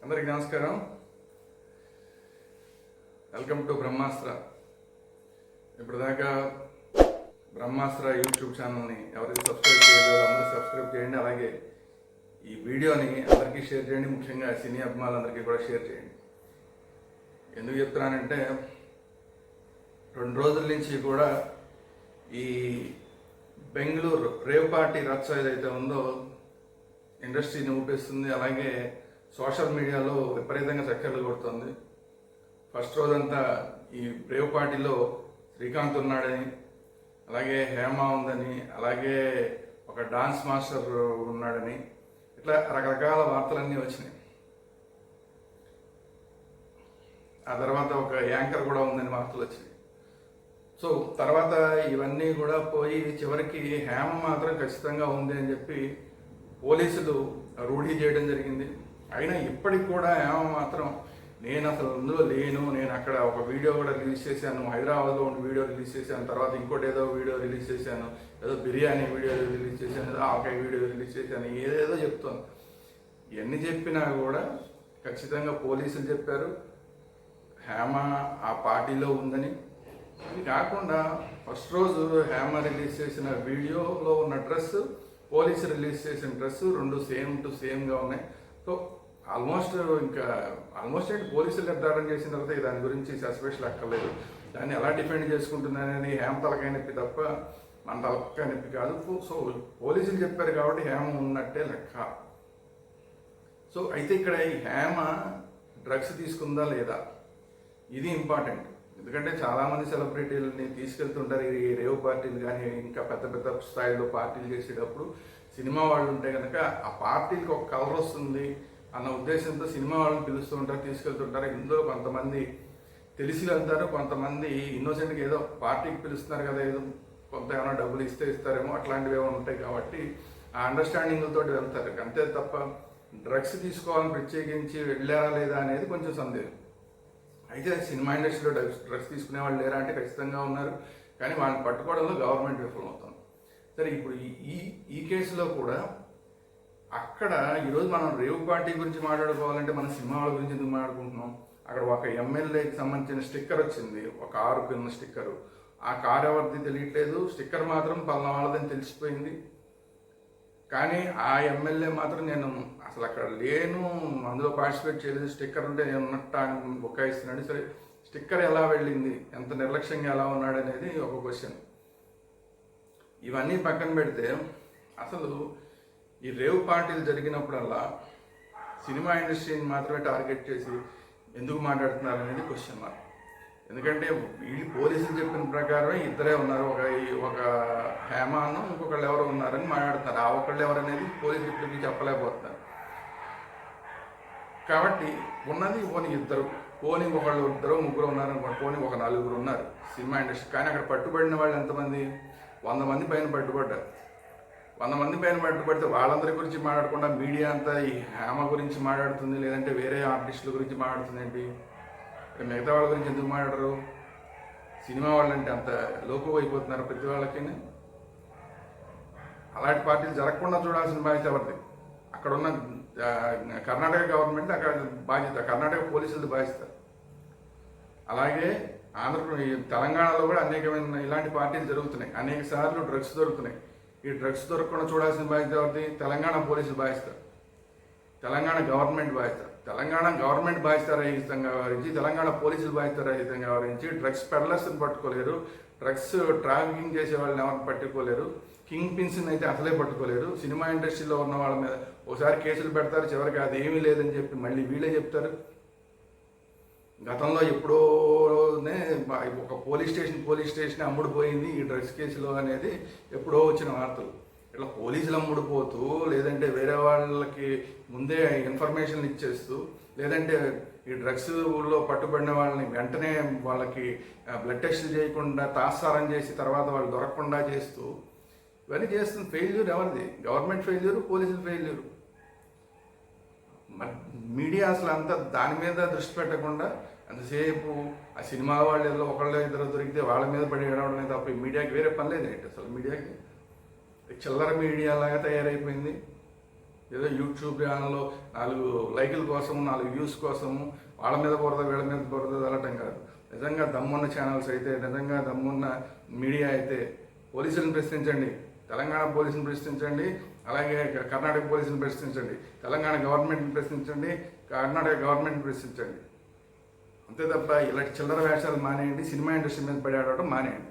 అందరికీ నమస్కారం. Welcome to బ్రహ్మాస్త్ర. ఇప్పటిదాకా బ్రహ్మాస్త్ర యూట్యూబ్ ఛానల్ని ఎవరైతే సబ్స్క్రైబ్ చేయలేదో అందరూ సబ్స్క్రైబ్ చేయండి. అలాగే ఈ వీడియోని అందరికీ షేర్ చేయండి. ముఖ్యంగా సినీ అభిమానులందరికీ కూడా షేర్ చేయండి. ఎందుకు చెప్తున్నానంటే 2 రోజుల నుంచి కూడా ఈ బెంగళూరు రేవ్ పార్టీ రచ్చ ఏదైతే ఉందో ఇండస్ట్రీని ఊపేస్తుంది. అలాగే సోషల్ మీడియాలో విపరీతంగా చక్కర్లు కొడుతుంది. ఫస్ట్ రోజంతా ఈ రేవ్ పార్టీలో శ్రీకాంత్ ఉన్నాడని, అలాగే హేమ ఉందని, అలాగే ఒక డాన్స్ మాస్టర్ ఉన్నాడని, ఇట్లా రకరకాల వార్తలన్నీ వచ్చినాయి. ఆ తర్వాత ఒక యాంకర్ కూడా ఉందని వార్తలు వచ్చినాయి. సో తర్వాత ఇవన్నీ కూడా పోయి చివరికి హేమ మాత్రం ఖచ్చితంగా ఉంది అని చెప్పి పోలీసులు రూఢీ చేయడం జరిగింది. అయినా ఇప్పటికి కూడా హేమ మాత్రం నేను అసలు అందులో లేను, నేను అక్కడ ఒక వీడియో కూడా రిలీజ్ చేశాను, హైదరాబాద్లో ఉన్న వీడియో రిలీజ్ చేశాను, తర్వాత ఇంకోటి ఏదో వీడియో రిలీజ్ చేశాను, ఏదో బిర్యానీ వీడియో రిలీజ్ చేశాను, ఏదో ఆవకాయ వీడియో రిలీజ్ చేశాను, ఏదేదో చెప్తాను. ఎన్ని చెప్పినా కూడా ఖచ్చితంగా పోలీసులు చెప్పారు హేమ ఆ పార్టీలో ఉందని. ఇది కాకుండా ఫస్ట్ రోజు హేమ రిలీజ్ చేసిన వీడియోలో ఉన్న డ్రెస్, పోలీసు రిలీజ్ చేసిన డ్రెస్ 2 సేమ్ టు సేమ్గా ఉన్నాయి. సో ఆల్మోస్ట్ ఏంటి పోలీసులు నిర్ధారణ చేసిన తర్వాత దాని గురించి సస్పెషన్ అక్కర్లేదు. దాన్ని ఎలా డిఫెండ్ చేసుకుంటుందనేది హేమ తలకాయ నొప్పి తప్ప మన తలకాయ నొప్పి కాదు. సో పోలీసులు చెప్పారు కాబట్టి హేమ ఉన్నట్టే లెక్క. సో అయితే ఇక్కడ ఈ హేమ డ్రగ్స్ తీసుకుందా లేదా ఇది ఇంపార్టెంట్. ఎందుకంటే చాలామంది సెలబ్రిటీలని తీసుకెళ్తుంటారు ఈ రేవ్ పార్టీలు కానీ ఇంకా పెద్ద పెద్ద స్థాయిలో పార్టీలు చేసేటప్పుడు. సినిమా వాళ్ళు ఉంటే కనుక ఆ పార్టీకి ఒక కలర్ వస్తుంది అన్న ఉద్దేశంతో సినిమా వాళ్ళని పిలుస్తూ ఉంటారు, తీసుకెళ్తుంటారు. ఇందులో కొంతమంది తెలిసి వెళ్తారు, కొంతమంది ఇన్నోసెంట్గా ఏదో పార్టీకి పిలుస్తున్నారు కదా, ఏదో కొంత ఏమైనా డబ్బులు ఇస్తారేమో అట్లాంటివి ఏమైనా ఉంటాయి కాబట్టి ఆ అండర్స్టాండింగ్తో వెళ్తారు. అంతే తప్ప డ్రగ్స్ తీసుకోవాలని ప్రత్యేకించి వెళ్ళారా లేదా అనేది కొంచెం సందేహం. అయితే సినిమా ఇండస్ట్రీలో డ్రగ్స్ తీసుకునే వాళ్ళు లేరా అంటే ఖచ్చితంగా ఉన్నారు, కానీ వాళ్ళని పట్టుకోవడంలో గవర్నమెంట్ విఫలమవుతుంది. సరే, ఇప్పుడు ఈ కేసులో కూడా అక్కడ ఈరోజు మనం రేవ్ పార్టీ గురించి మాట్లాడుకోవాలంటే మన సినిమా వాళ్ళ గురించి ఎందుకు మాట్లాడుకుంటున్నాం? అక్కడ ఒక ఎమ్మెల్యేకి సంబంధించిన స్టిక్కర్ వచ్చింది, ఒక కారు పిన్న స్టిక్కరు. ఆ కారు ఎవరిది తెలియట్లేదు, స్టిక్కర్ మాత్రం పలానా వాళ్ళదని తెలిసిపోయింది. కానీ ఆ ఎమ్మెల్యే మాత్రం నేను అసలు అక్కడ లేను, అందులో పార్టిసిపేట్ చేయలేదు, స్టిక్కర్ ఉంటే నేను ఉన్నట్టు అని బుక్కాయిస్తున్నాడు. సరే, స్టిక్కర్ ఎలా వెళ్ళింది, ఎంత నిర్లక్ష్యంగా ఎలా ఉన్నాడు అనేది ఒక క్వశ్చన్. ఇవన్నీ పక్కన పెడితే అసలు ఈ రేవ్ పార్టీలు జరిగినప్పుడల్లా సినిమా ఇండస్ట్రీని మాత్రమే టార్గెట్ చేసి ఎందుకు మాట్లాడుతున్నారు అనేది క్వశ్చన్ మార్క్. ఎందుకంటే వీళ్ళు పోలీసులు చెప్పిన ప్రకారమే ఇద్దరే ఉన్నారు, ఒక హేమాను ఇంకొకళ్ళు ఎవరు ఉన్నారని మాట్లాడుతున్నారు. ఆ ఒకళ్ళు ఎవరనేది పోలీసులు ఇప్పటికీ చెప్పలేకపోతున్నారు. కాబట్టి ఉన్నది పోనీ ఇద్దరు, పోనీ ఒకళ్ళు ఇద్దరు ముగ్గురు ఉన్నారనుకోండి, పోనీ ఒక 4 ఉన్నారు సినిమా ఇండస్ట్రీ. కానీ అక్కడ పట్టుబడిన వాళ్ళు ఎంతమంది? 100 మంది పైన పట్టుబడ్డారు. 100 మంది పైన పట్టుబడితే వాళ్ళందరి గురించి మాట్లాడకుండా మీడియా అంతా ఈ హేమ గురించి మాట్లాడుతుంది, లేదంటే వేరే ఆర్టిస్టుల గురించి మాట్లాడుతుంది ఏంటి? మిగతా వాళ్ళ గురించి ఎందుకు మాట్లాడరు? సినిమా వాళ్ళంటే అంత లోకు అయిపోతున్నారు ప్రతి వాళ్ళకి. అలాంటి పార్టీలు జరగకుండా చూడాల్సిన బాధ్యత ఎవరిది? అక్కడ ఉన్న కర్ణాటక గవర్నమెంట్ అక్కడ బాధ్యత, కర్ణాటక పోలీసులది బాధ్యత. అలాగే తెలంగాణలో కూడా అనేకమైన ఇలాంటి పార్టీలు జరుగుతున్నాయి, అనేక సార్లు డ్రగ్స్ దొరుకుతున్నాయి. ఈ డ్రగ్స్ దొరకకుండా చూడాల్సిన బాధ్యత ఎవరిది? తెలంగాణ పోలీసులు బాధ్యత, తెలంగాణ గవర్నమెంట్ బాధ్యత. తెలంగాణ గవర్నమెంట్ బాధ్యత రహితంగా వ్యవహరించి, తెలంగాణ పోలీసులు బాధ్యత రహితంగా వ్యవహరించి డ్రగ్స్ పెడ్లర్స్ని పట్టుకోలేరు, డ్రగ్స్ ట్రాఫికింగ్ చేసే వాళ్ళని ఎవరిని పట్టుకోలేరు, కింగ్ పిన్స్ని అయితే అసలే పట్టుకోలేరు. సినిమా ఇండస్ట్రీలో ఉన్న వాళ్ళ మీద ఒకసారి కేసులు పెడతారు, చివరికి అది ఏమీ లేదని చెప్పి మళ్ళీ వీళ్ళే చెప్తారు. గతంలో ఎప్పుడోనే ఒక పోలీస్ స్టేషన్ అమ్ముడుపోయింది ఈ డ్రగ్స్ కేసులో అనేది ఎప్పుడో వచ్చిన వార్తలు. ఇట్లా పోలీసులు అమ్ముడుపోతూ, లేదంటే వేరే వాళ్ళకి ముందే ఇన్ఫర్మేషన్ ఇచ్చేస్తూ, లేదంటే ఈ డ్రగ్స్లో పట్టుబడిన వాళ్ళని వెంటనే వాళ్ళకి బ్లడ్ టెస్టులు చేయకుండా తాత్సారం చేసి తర్వాత వాళ్ళు దొరకకుండా చేస్తూ ఇవన్నీ చేస్తున్న ఫెయిల్యూర్ ఎవరిది? గవర్నమెంట్ ఫెయిల్యూరు, పోలీసులు ఫెయిల్యూరు. మీడియా అసలు అంతా దాని మీద దృష్టి పెట్టకుండా అంతసేపు ఆ సినిమా వాళ్ళు ఏదో ఒకళ్ళు ఇద్దరు దొరికితే వాళ్ళ మీద పడి ఏడవడమే తప్ప ఈ మీడియాకి వేరే పని లేదు ఏంటి? అసలు మీడియాకి చిల్లర మీడియా లాగా తయారైపోయింది. ఏదో యూట్యూబ్ ఛానల్లో 4 లైకుల కోసం 4 వ్యూస్ కోసము వాళ్ళ మీద బురద వీళ్ళ మీద బురద వెళ్ళటం కాదు. నిజంగా దమ్మున్న ఛానల్స్ అయితే, నిజంగా దమ్మున్న మీడియా అయితే పోలీసులను ప్రశ్నించండి, తెలంగాణ పోలీసులను ప్రశ్నించండి, అలాగే కర్ణాటక పోలీసులను ప్రశ్నించండి, తెలంగాణ గవర్నమెంట్ని ప్రశ్నించండి, కర్ణాటక గవర్నమెంట్ని ప్రశ్నించండి. అంతే తప్ప ఇలాంటి చిల్లర వేషాలు మానేయండి, సినిమా ఇండస్ట్రీ మీద పడి ఆడటం మానేయండి.